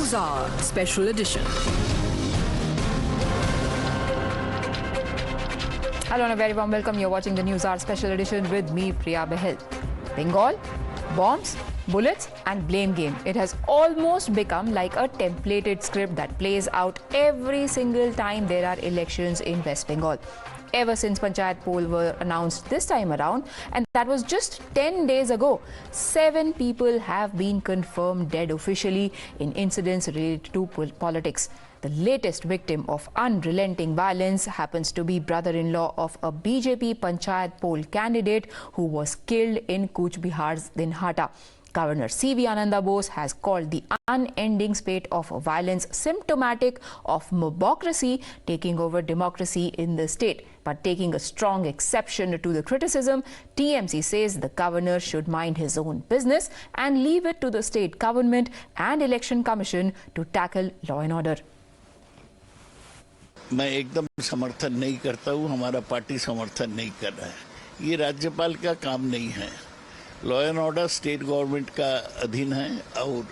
NewsHour Special Edition. Hello and a very warm welcome. You're watching the NewsHour Special Edition with me, Priya Behel. Bengal, bombs, bullets and blame game. It has almost become like a templated script that plays out every single time there are elections in West Bengal. Ever since Panchayat poll were announced this time around, and that was just 10 days ago, 7 people have been confirmed dead officially in incidents related to politics. The latest victim of unrelenting violence happens to be brother-in-law of a BJP Panchayat poll candidate who was killed in Cooch Behar's Dinhata. Governor CV Bose has called the unending spate of violence symptomatic of mobocracy taking over democracy in the state. But taking a strong exception to the criticism, TMC says the governor should mind his own business and leave it to the state government and election commission to tackle law and order. मैं एकदम समर्थन नहीं करता हूँ, हमारा party समर्थन नहीं कर रहा है। ये राज्यपाल का काम नहीं है। Law and order state government का अधीन है और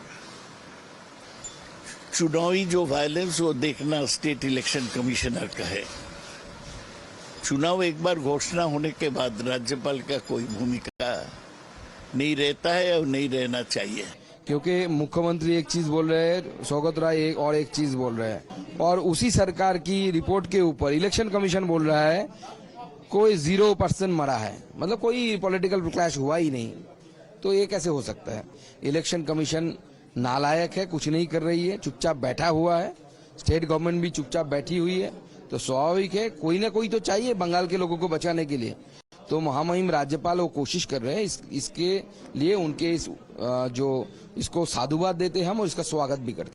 चुनावी जो वायलेंस वो देखना स्टेट इलेक्शन कमिश्नर का है। चुनाव एक बार घोषणा होने के बाद राज्यपाल का कोई भूमिका नहीं रहता है और नहीं रहना चाहिए, क्योंकि मुख्यमंत्री एक चीज बोल रहे हैं, सौगत राय एक चीज बोल रहे हैं और उसी सरकार की रिपोर्ट के ऊपर इलेक्शन कमीशन बोल रहा है कोई 0% मरा है, मतलब कोई पॉलिटिकल क्लैश हुआ ही नहीं। तो ये कैसे हो सकता है? इलेक्शन कमीशन नालायक है, कुछ नहीं कर रही है, चुपचाप बैठा हुआ है, स्टेट गवर्नमेंट भी चुपचाप बैठी हुई है। तो स्वाभाविक है कोई ना कोई तो चाहिए बंगाल के लोगों को बचाने के लिए। तो महामहिम राज्यपाल वो कोशिश कर रहे हैं, इसके लिए उनके इसको साधुवाद देते हैं हम और इसका स्वागत भी करते हैं।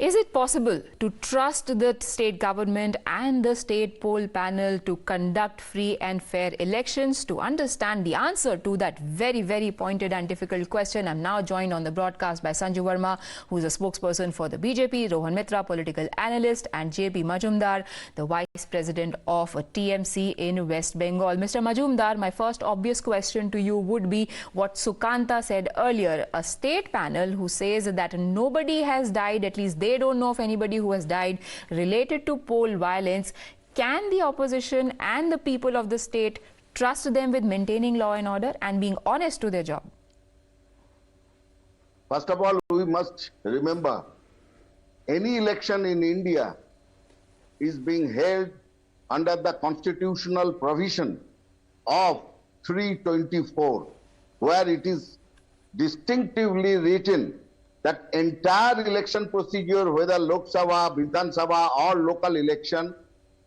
Is it possible to trust the state government and the state poll panel to conduct free and fair elections? To understand the answer to that very, very pointed and difficult question, I'm now joined on the broadcast by Sanju Verma, who is a spokesperson for the BJP, Rohan Mitra, political analyst, and JP Majumdar, the vice president of TMC in West Bengal. Mr. Majumdar, my first obvious question to you would be what Sukanta said earlier, a state panel who says that nobody has died, at least they don't know of anybody who has died related to poll violence. Can the opposition and the people of the state trust them with maintaining law and order and being honest to their job? First of all, we must remember any election in India is being held under the constitutional provision of 324, where it is distinctively written that entire election procedure, whether Lok Sabha, Vidhan Sabha or local election,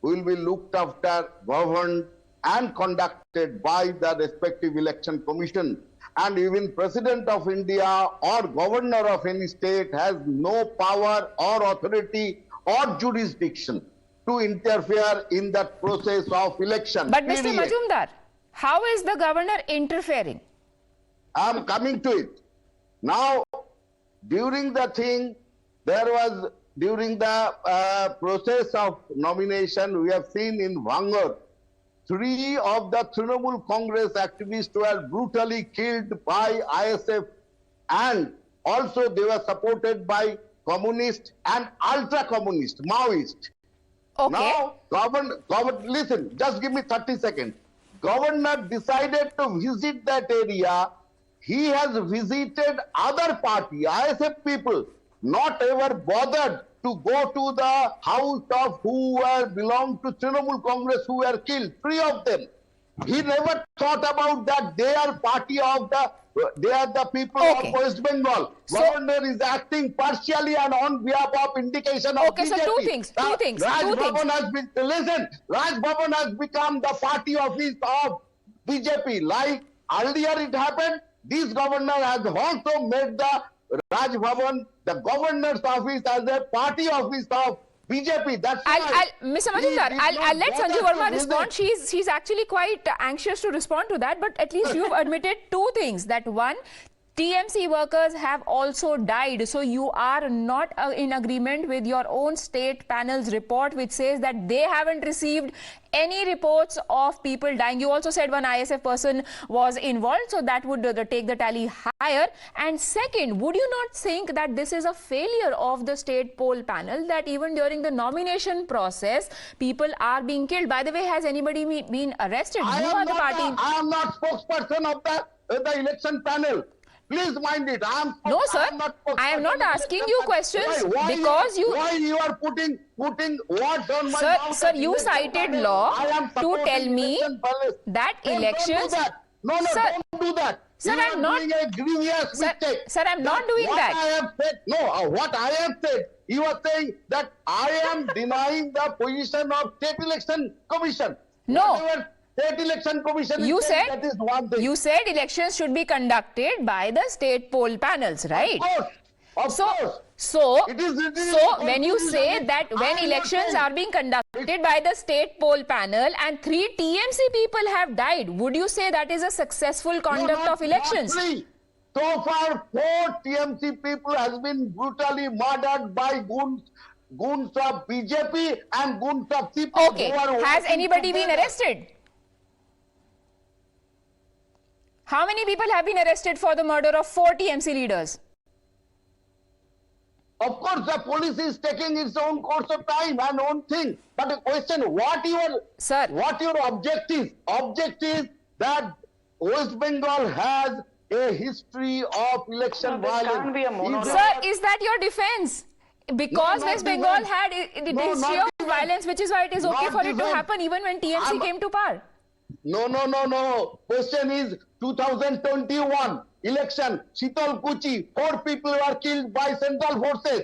will be looked after, governed and conducted by the respective election commission. And even President of India or Governor of any state has no power or authority or jurisdiction to interfere in that process of election. But Mr. Majumdar, how is the governor interfering? I am coming to it. Now, during the thing, during the process of nomination, we have seen in Vangar, 3 of the Trinamool Congress activists were brutally killed by ISF, and also they were supported by communist and ultra-communist, Maoist. Okay. Now, listen, just give me 30 seconds. Governor decided to visit that area. He has visited other party, ISF people, not ever bothered to go to the house of who belonged to Trinamool Congress who were killed, 3 of them. He never thought about that they are party of they are the people of West Bengal. So, Governor is acting partially and on behalf of indication of BJP. So two things. Raj Bhavan has become the party office of BJP. Like earlier it happened, this governor has also made the Raj Bhavan, the governor's office, as a party office of BJP. That's Mr. Majumdar, I'll let Sanju Verma respond. She's actually quite anxious to respond to that, but at least you've admitted 2 things. That one, TMC workers have also died. So you are not in agreement with your own state panel's report, which says that they haven't received any reports of people dying. You also said one ISF person was involved, so that would take the tally higher. And second, would you not think that this is a failure of the state poll panel, that even during the nomination process, people are being killed? By the way, has anybody been arrested? I am not spokesperson of the election panel. Please mind it. No, sir. I am not asking you questions because you. Why you are putting words on my mouth? Sir, you cited law to tell me that elections. No, sir, don't do that. Sir, you I'm not doing a grievous mistake. Sir, I'm not doing that. I have said, what I have said, you are saying that I am denying the position of State Election Commission. No. Whatever State Election Commission You is saying, said that is one thing. You said elections should be conducted by the state poll panels, right? Of course. So It is when you say that when elections are being conducted by the state poll panel and 3 TMC people have died, would you say that is a successful conduct of elections? Not 3. So far, 4 TMC people has been brutally murdered by goons of BJP and goons of CP. Okay. Has anybody been arrested? How many people have been arrested for the murder of 4 TMC leaders? Of course, the police is taking its own course of time and own thing. But the question, what your object is? Object is that West Bengal has a history of election violence. Sir, is that your defense? Because West Bengal had a history of violence, which is why it is okay for it to happen even when TMC came to power. No. Question is 2021 election. Sheetal Kuchi, 4 people were killed by central forces.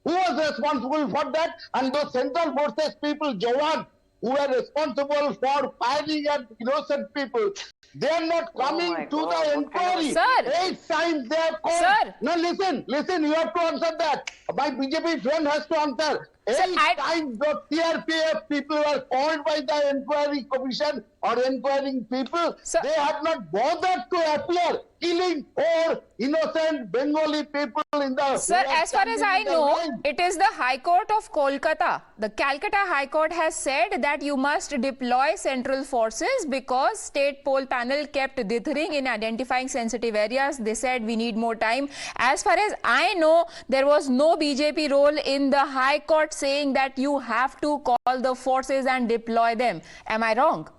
Who was responsible for that? And those central forces people, Jawan, who were responsible for firing at innocent people, they are not coming to the inquiry. Sir. 8 times they have called. Sir. No, listen, you have to answer that. My BJP friend has to answer. 8 times the CRPF people were called by the inquiry commission or inquiring people. Sir. They have not bothered to appear, killing 4 innocent Bengali people in the... Sir, as far as I know, it is the High Court of Kolkata. The Calcutta High Court has said that you must deploy central forces because state poll panel kept dithering in identifying sensitive areas. They said we need more time. As far as I know, there was no BJP role in the High Court saying that you have to call the forces and deploy them. Am I wrong?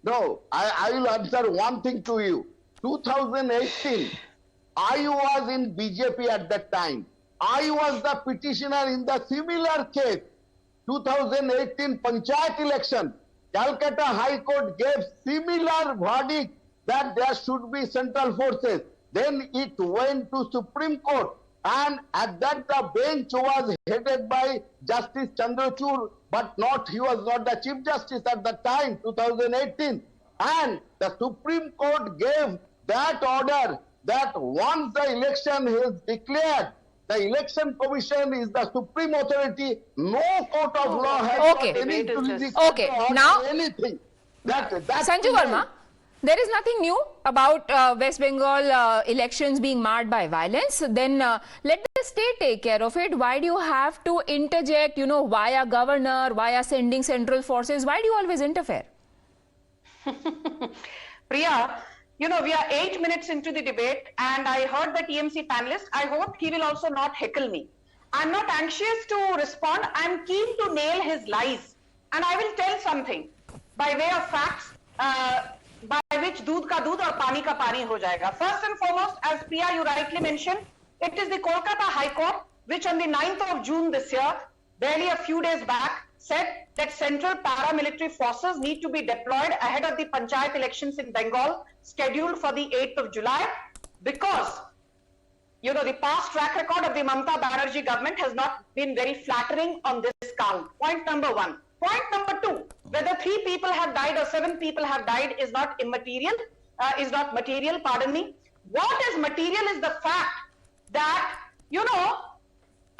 No, I will answer one thing to you. 2018, I was in BJP at that time. I was the petitioner in the similar case. 2018 Panchayat election, Calcutta High Court gave similar verdict that there should be central forces. Then it went to Supreme Court, and at that the bench was headed by Justice Chandrachud, but he was not the Chief Justice at that time, 2018. And the Supreme Court gave that order that once the election is declared, the election commission is the supreme authority. No court of law has got any jurisdiction now, anything. Sanju Verma, there is nothing new about West Bengal elections being marred by violence. Then let the state take care of it. Why do you have to interject, via governor, via sending central forces? Why do you always interfere? Priya, we are 8 minutes into the debate and I heard the TMC panelist. I hope he will also not heckle me. I'm not anxious to respond. I'm keen to nail his lies. And I will tell something by way of facts by which doodh ka doodh aur pani ka pani ho jayega. First and foremost, as Priya, you rightly mentioned, it is the Kolkata High Court which on the 9th of June this year, barely a few days back, said that central paramilitary forces need to be deployed ahead of the Panchayat elections in Bengal scheduled for the 8th of July because, the past track record of the Mamata Banerjee government has not been very flattering on this count. Point number 1. Point number 2, whether 3 people have died or 7 people have died is not material, pardon me. What is material is the fact that,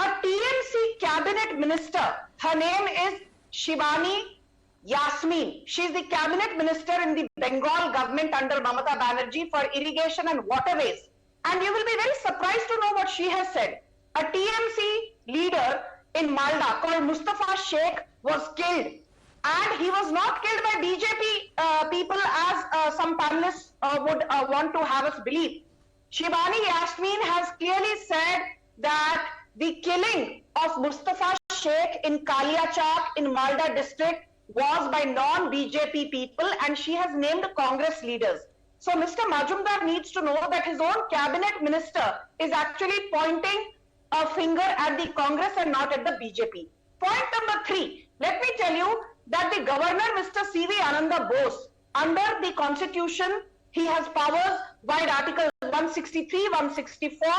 a TMC cabinet minister, her name is Shivani Yasmin. She is the cabinet minister in the Bengal government under Mamata Banerjee for irrigation and waterways. And you will be very surprised to know what she has said. A TMC leader in Malda called Mustafa Sheikh was killed. And he was not killed by BJP people as some panelists would want to have us believe. Shivani Yasmin has clearly said that the killing of Mustafa Sheikh in Kaliachak in Malda district was by non-BJP people, and she has named Congress leaders. So Mr. Majumdar needs to know that his own cabinet minister is actually pointing a finger at the Congress and not at the BJP. Point number 3, let me tell you that the governor, Mr. CV Bose, under the constitution, he has powers via Articles 163, 164,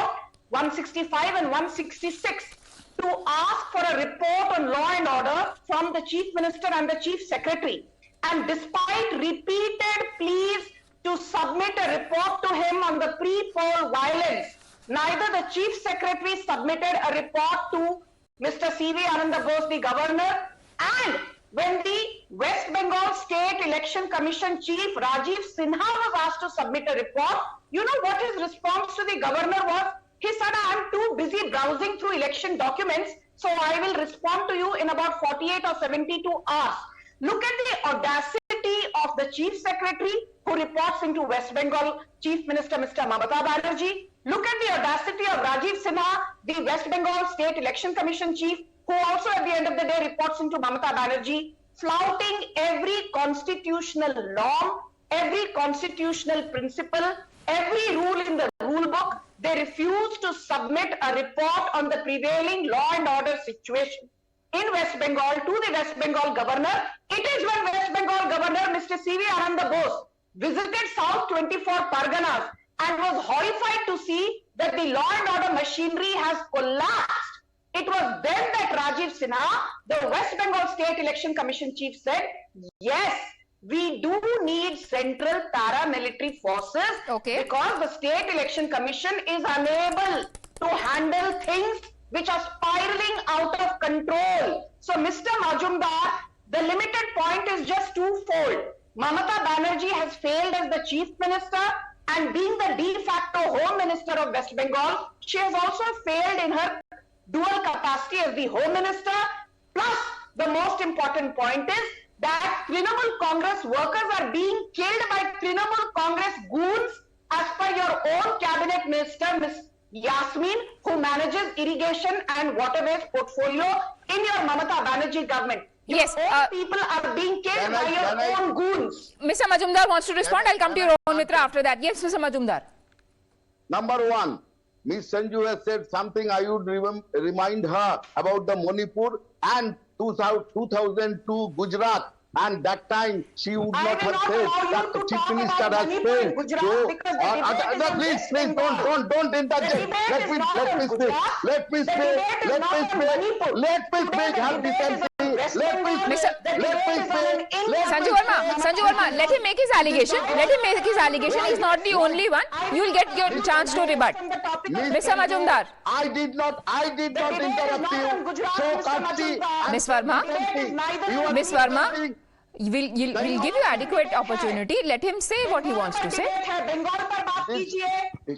165 and 166 to ask for a report on law and order from the Chief Minister and the Chief Secretary. And despite repeated pleas to submit a report to him on the pre-poll violence, neither the Chief Secretary submitted a report to Mr. CV Bose, the governor, and when the West Bengal State Election Commission Chief Rajiv Sinha was asked to submit a report, you know what his response to the governor was? He said, I am too busy browsing through election documents, so I will respond to you in about 48 or 72 hours. Look at the audacity of the Chief Secretary who reports into West Bengal Chief Minister Mr. Mamata Banerjee. Look at the audacity of Rajiv Sinha, the West Bengal State Election Commission Chief, who also at the end of the day reports into Mamata Banerjee, flouting every constitutional norm, every constitutional principle, every rule in the rule book. They refuse to submit a report on the prevailing law and order situation in West Bengal to the West Bengal governor. It is when West Bengal governor Mr. CV Bose visited South 24 Parganas and was horrified to see that the law and order machinery has collapsed. It was then that Rajiv Sinha, the West Bengal State Election Commission chief, said, yes, we do need central paramilitary forces because the State Election Commission is unable to handle things which are spiraling out of control. So, Mr. Majumdar, the limited point is just twofold. Mamata Banerjee has failed as the Chief Minister, and being the de facto Home Minister of West Bengal, she has also failed in her dual capacity as the Home Minister. Plus, the most important point is that Trinamool Congress workers are being killed by Trinamool Congress goons as per your own cabinet minister, Ms. Yasmin, who manages irrigation and waterways portfolio in your Mamata Banerjee government. Your own people are being killed by your own goons. Mr. Majumdar wants to respond. I'll come to your own Mitra after that. Yes, Mr. Majumdar. Number 1, Ms. Sanju has said something. I would remind her about the Manipur and 2002 Gujarat, and that time she would not have said that the Chief Minister has failed. So, please, don't interject. Let me speak. Have decency. Sanju Verma, let him make his allegation. He's not the only one. You will get your chance to rebut. Mr. Majumdar. I did not interrupt you. So, Miss Verma, we'll give you adequate opportunity. Let him say what he wants to say.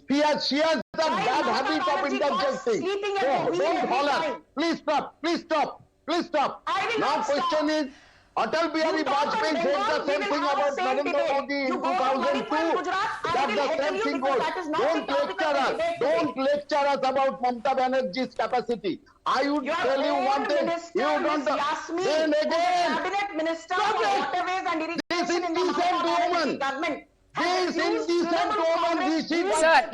She has that bad habit of interjecting. So, don't holler. Please stop. Now question is, Atal Bihari Vajpayee said the same thing about Narendra Modi in 2002. That's the same thing goes. Don't lecture us about Mamata Banerjee's capacity. I would tell you one thing. You don't. Then again, cabinet minister for waterways and irrigation in the government. Sir,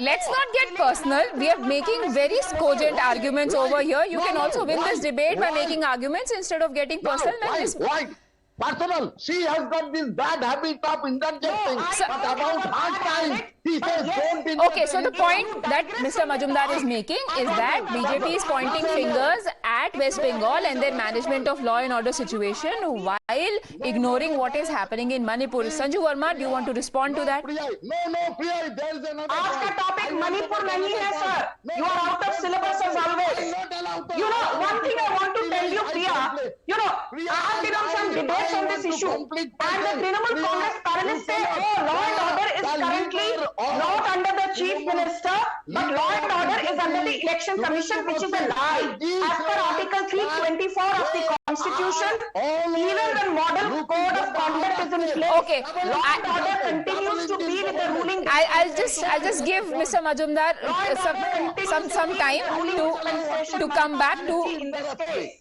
let's not get personal. We are making very cogent arguments over here. You can also win this debate by making arguments instead of getting personal. Why? Personal. She has got this bad habit of interjecting. But about hard time, he says don't interject. Okay, so the point that Mr. Majumdar is making is that BJP is pointing fingers at West Bengal and their management of law and order situation while ignoring what is happening in Manipur. Sanju Verma, do you want to respond to that? No, Priya, there is another Ask a topic, Manipur nahi hai, sir. You are out of syllabus as always. You know, one thing I want to tell you, Priya, I have been on some debates on this issue. And the Trinamool Congress panelists say, oh, law and order is currently not under the Chief Minister, but law and order is under the Election Commission, which is a lie. As per Article 324 of the Constitution, even when model code of conduct is in place, Okay. law and order continues to be with the ruling. I'll just give Mr. Majumdar some time to come back to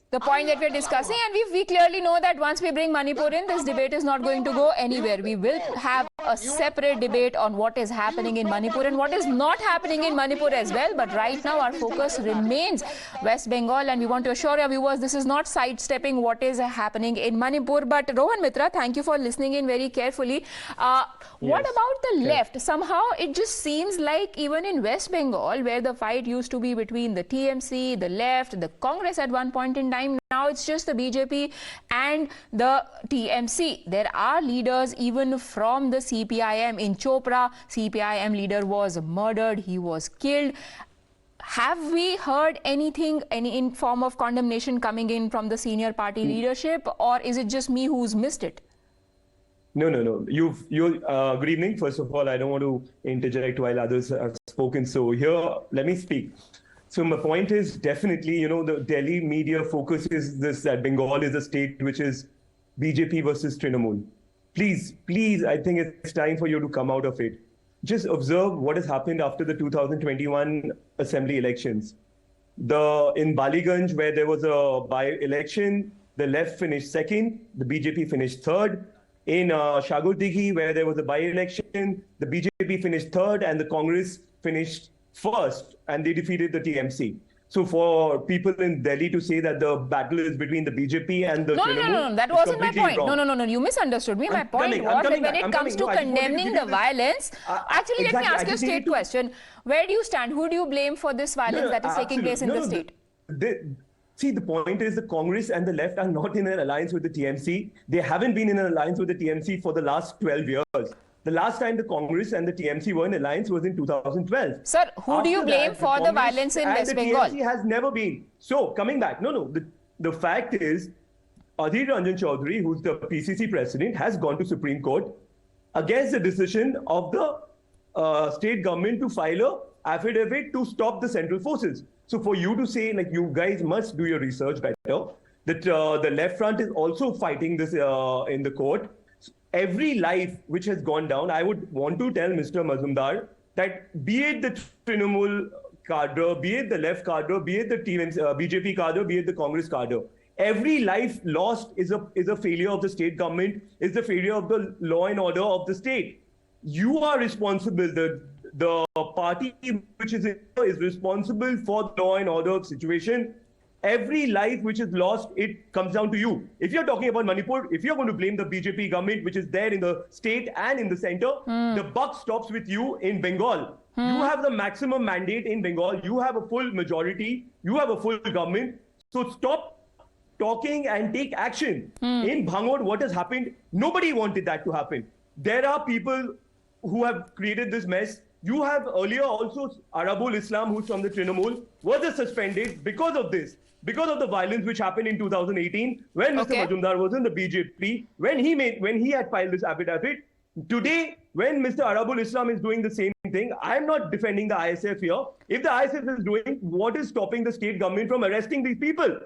the point that we're discussing, and we clearly know that once we bring Manipur in, this debate is not going to go anywhere. We will have a separate debate on what is happening in Manipur and what is not happening in Manipur as well. But right now our focus remains West Bengal, and we want to assure our viewers this is not sidestepping what is happening in Manipur. But Rohan Mitra, thank you for listening in very carefully. What about the left? Somehow it just seems like even in West Bengal, where the fight used to be between the TMC, the left, the Congress at one point in time, now it's just the BJP and the TMC. There are leaders even from the CPIM. In Chopra, CPIM leader was murdered, he was killed. Have we heard anything, any form of condemnation coming in from the senior party leadership, or is it just me who's missed it? No. Good evening. First of all, I don't want to interject while others have spoken. So here, let me speak. So my point is definitely, the Delhi media focuses this that Bengal is a state which is BJP versus Trinamool. Please, I think it's time for you to come out of it. Just observe what has happened after the 2021 assembly elections. In Baliganj, where there was a by-election, the left finished second, the BJP finished third. In Shagodigi, where there was a by-election, the BJP finished third and the Congress finished first, and they defeated the TMC. So for people in Delhi to say that the battle is between the BJP and the No, that wasn't my point. Wrong. No, you misunderstood me. My point was that when it comes to condemning the violence, actually, let me ask you a straight question. Where do you stand? Who do you blame for this violence that is taking place in the state? See, the point is the Congress and the left are not in an alliance with the TMC. They haven't been in an alliance with the TMC for the last 12 years. The last time the Congress and the TMC were in alliance was in 2012. Sir, who do you blame for the violence in West Bengal? The TMC has never been. So, coming back, the fact is, Adhir Ranjan Chaudhary, who's the PCC president, has gone to Supreme Court against the decision of the state government to file a affidavit to stop the central forces. So for you to say, you guys must do your research better, that the left front is also fighting this in the court. Every life which has gone down, I would want to tell Mr. Majumdar that be it the Trinamool cadre, be it the left cadre, be it the BJP cadre, be it the Congress cadre, every life lost is a failure of the state government, is the failure of the law and order of the state. You are responsible. The party which is responsible for the law and order situation. Every life which is lost, it comes down to you. If you're talking about Manipur, if you're going to blame the BJP government, which is there in the state and in the center, the buck stops with you in Bengal. You have the maximum mandate in Bengal. You have a full majority. You have a full government. So stop talking and take action. In Bhangod, what has happened? Nobody wanted that to happen. There are people who have created this mess. You have earlier also Arabul Islam, who's from the Trinamool, was suspended because of this. Because of the violence which happened in 2018, when Mr. Majumdar was in the BJP, when he had filed this affidavit. Today, when Mr. Arabul Islam is doing the same thing, I'm not defending the ISF here. If the ISF is doing, what is stopping the state government from arresting these people?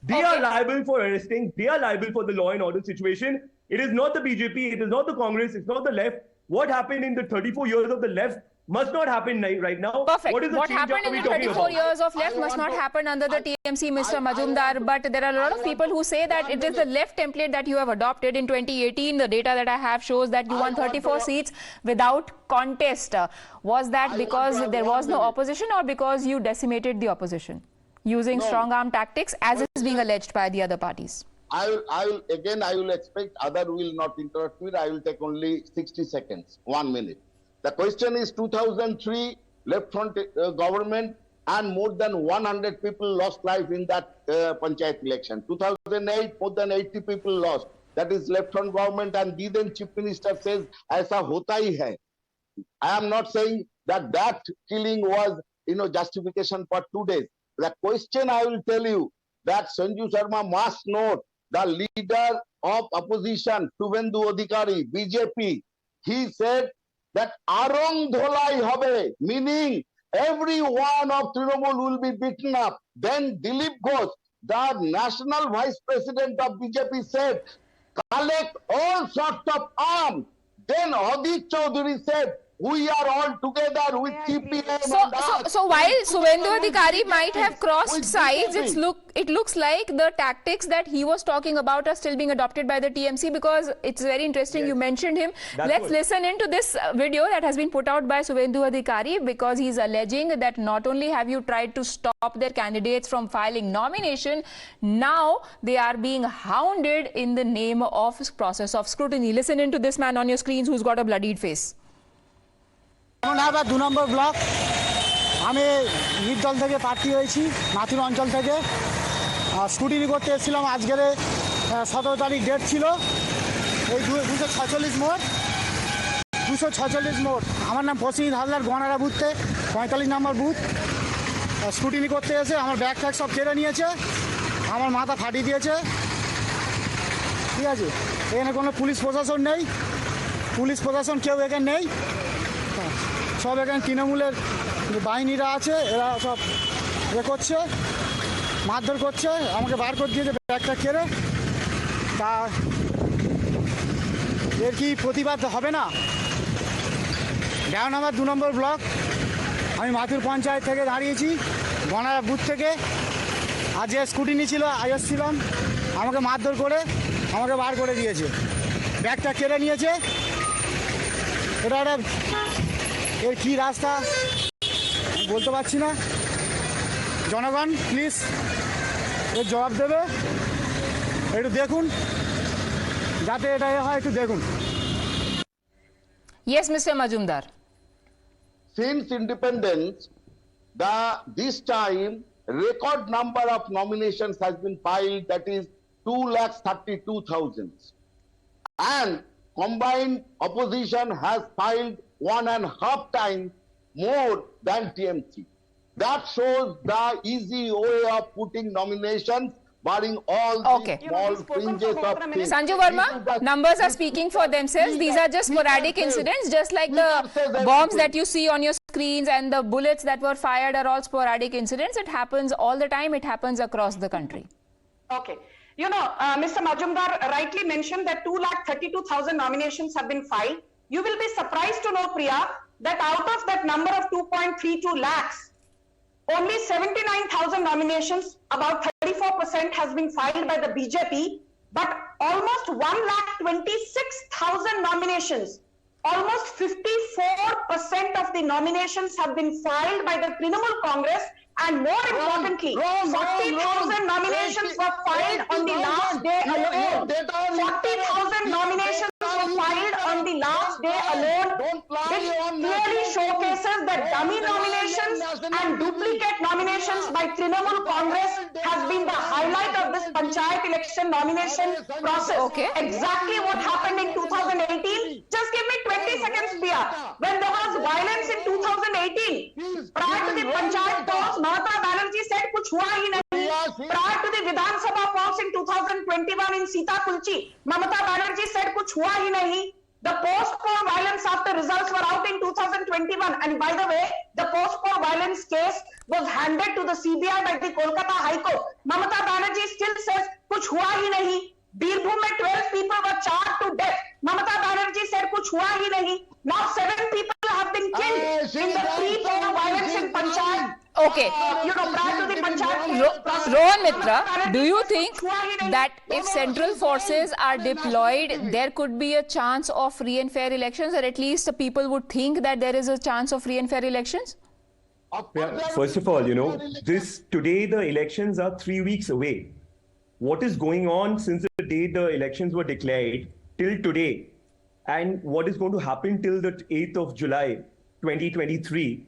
They are liable for arresting. They are liable for the law and order situation. It is not the BJP. It is not the Congress. It's not the left. What happened in the 34 years of the left must not happen right now. Perfect. What happened in the 34 years of left must not happen under the TMC, Mr. Majumdar. But there are a lot of people who say that it is the left template that you have adopted in 2018. The data that I have shows that you won 34 seats without contest. Was that because there was no opposition, or because you decimated the opposition using strong arm tactics, as is being alleged by the other parties? I will expect other will not interrupt me. I will take only 60 seconds, 1 minute. The question is 2003 left front government, and more than 100 people lost life in that Panchayat election. 2008, more than 80 people lost. That is left front government, and the then chief minister says, "Aisa hota hi hai." I am not saying that killing was, justification for 2 days. The question I will tell you that Sanju Sharma must note the leader of opposition, Suvendu Adhikari, BJP, he said that Arong Dholai Hobe, meaning every one of Trinamool will be beaten up. Then Dilip Ghosh, the national vice president of BJP, said, collect all sorts of arms. Then Adit Chaudhary said, we are all together with CPM. So while Suvendu Adhikari might have crossed sides, it looks like the tactics that he was talking about are still being adopted by the TMC, because it's very interesting. Yes. You mentioned him. Let's listen into this video that has been put out by Suvendu Adhikari, because he's alleging that not only have you tried to stop their candidates from filing nomination, now they are being hounded in the name of process of scrutiny. Listen into this man on your screens who's got a bloodied face. 2 number block আমি নির্দল থেকে প্রার্থী হয়েছি নাথুর অঞ্চল থেকে scrutiny করতে এসেছিলাম আজকের 17 তারিখ ডেট ছিল এই 246 মোড় আমার নাম প্রসিদ্ধ হালদার গনারা বুথে 45 নম্বর বুথ স্কুটিনি করতে এসে আমার ব্যাগ ট্যাগ সব কেড়ে নিয়েছে আমার মাথা ফাটিয়ে দিয়েছে ঠিক আছে এখানে কোনো পুলিশ প্রশাসন কেউ এখানে নেই সব এখানে তৃণমূলের বাহিনীরা আছে এরা সব করছে মারধর করছে আমাকে বার করে দিয়েছে ব্যাগটা কেড়ে তা এর কি প্রতিবাদ হবে না 2 নম্বর ব্লক আমি মাথুর পঞ্চায়েত থেকে দাঁড়িয়েছি গনারা বুথ থেকে আজ যে স্কুটিনি ছিল এসেছিলাম আমাকে মারধর করে আমাকে বার করে দিয়েছে ব্যাগটা কেড়ে নিয়েছে এটা একটা এর কি রাস্তা বলতে পারছি না জনগণ প্লিজ এর জবাব দেবে একটু দেখুন যাতে এটা হয় একটু দেখুন Yes, Mr. Majumdar. Since independence, this time record number of nominations has been filed, that is 2,32,000, and combined opposition has filed 1.5 times more than TMC. That shows the easy way of putting nominations, barring all these small fringes of things. Sanju Verma, numbers are speaking for themselves. These are just sporadic incidents, just like the bombs that you see on your screens and the bullets that were fired are all sporadic incidents. It happens all the time. It happens across the country. Okay. You know, Mr. Majumdar rightly mentioned that 2,32,000 nominations have been filed. You will be surprised to know, Priya, that out of that number of 2.32 lakhs, only 79,000 nominations, about 34% has been filed by the BJP, but almost 1,26,000 nominations, almost 54% of the nominations have been filed by the Trinamool Congress, and more importantly, 40,000 nominations were filed on the last day alone. 40,000 nominations were filed on the last day alone, which clearly showcases that dummy nominations and duplicate nominations by Trinamool Congress has been the highlight of this Panchayat election nomination process. Okay. Exactly what happened in 2018. Just give me 20 seconds, Priya. When there was violence in 2018, prior to the Panchayat polls, Mamata Banerjee said kuch hua hi nahi. Prior to the Vidhan Sabha polls in 2021 in Sita Kulchi, Mamata Banerjee said kuch hua hi nahi. The post-poll violence after results were out in 2021, and by the way, the post-poll violence case was handed to the CBI by the Kolkata High Court. Mamata Banerjee still says kuch hua hi nahi. Birbhum mein 12 people were charged to death. Mamata Banerjee said kuch hua hi nahi. Now 7 people have been killed in the pre-poll violence in Panchayat. Okay. You know, prior to the Panchayat. Rohan Mitra, do you think that if central forces are deployed, there could be a chance of free and fair elections, or at least people would think that there is a chance of free and fair elections? Yeah, first of all, you know, today the elections are 3 weeks away. What is going on since the day the elections were declared till today, and what is going to happen till the 8th of July 2023,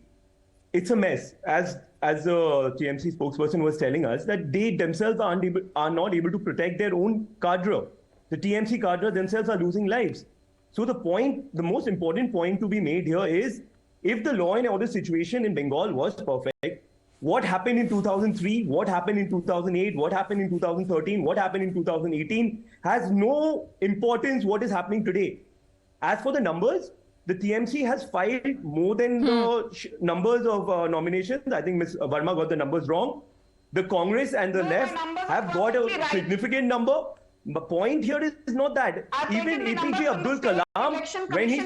it's a mess. As the TMC spokesperson was telling us, that they themselves are not able to protect their own cadre. The TMC cadre themselves are losing lives. So the most important point to be made here is, if the law and order situation in Bengal was perfect, what happened in 2003, what happened in 2008, what happened in 2013, what happened in 2018 has no importance what is happening today. As for the numbers, the TMC has filed more than the numbers of nominations. I think Ms. Verma got the numbers wrong. The Congress and the left have got a significant number. The point here is not that. Even APJ Abdul Kalam, when he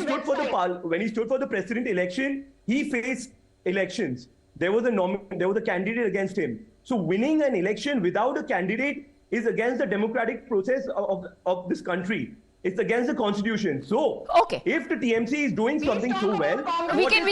stood for the president election, he faced elections. There was a candidate against him. So winning an election without a candidate is against the democratic process of this country. It's against the constitution. So, if the TMC is doing something so well, we can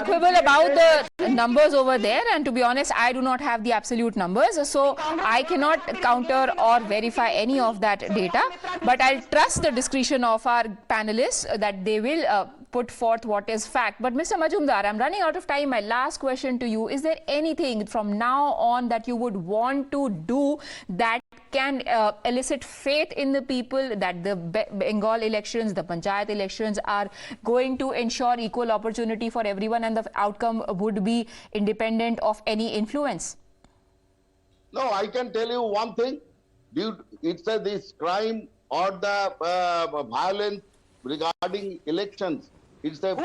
quibble about the numbers over there. And to be honest, I do not have the absolute numbers, so I cannot counter or verify any of that data. But I'll trust the discretion of our panelists that they will put forth what is fact. But Mr. Majumdar, I'm running out of time. My last question to you: is there anything from now on that you would want to do that can elicit faith in the people that the Bengal elections, the Panchayat elections are going to ensure equal opportunity for everyone and the outcome would be independent of any influence? No, I can tell you one thing. It's this crime or the violence regarding elections. It's the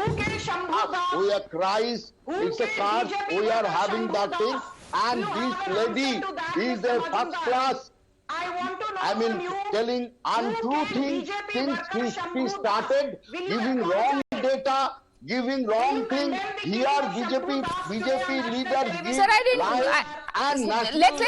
we are cries. It's a card. We are having that thing. And this lady is a first class. I mean, telling untrue things since he started giving wrong data, giving wrong things. Here, BJP leaders give lies. Let's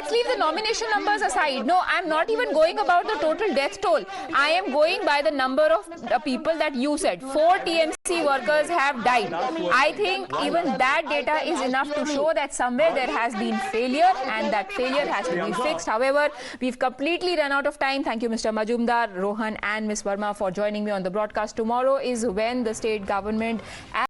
leave the nomination numbers aside. No, I'm not even going about the total death toll. I am going by the number of people that you said. 4 TMC workers have died. I think even that data is enough to show that somewhere there has been failure and that failure has to be fixed. However, we've completely run out of time. Thank you, Mr. Majumdar, Rohan and Ms. Verma for joining me on the broadcast. Tomorrow is when the state government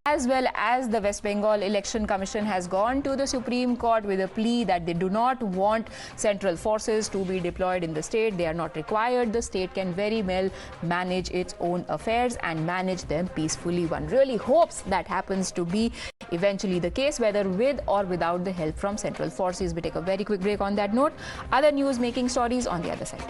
as well as the West Bengal Election Commission has gone to the Supreme Court with a plea that they do not want central forces to be deployed in the state. They are not required. The state can very well manage its own affairs and manage them peacefully. One really hopes that happens to be eventually the case, whether with or without the help from central forces. We take a very quick break on that note. Other news making stories on the other side.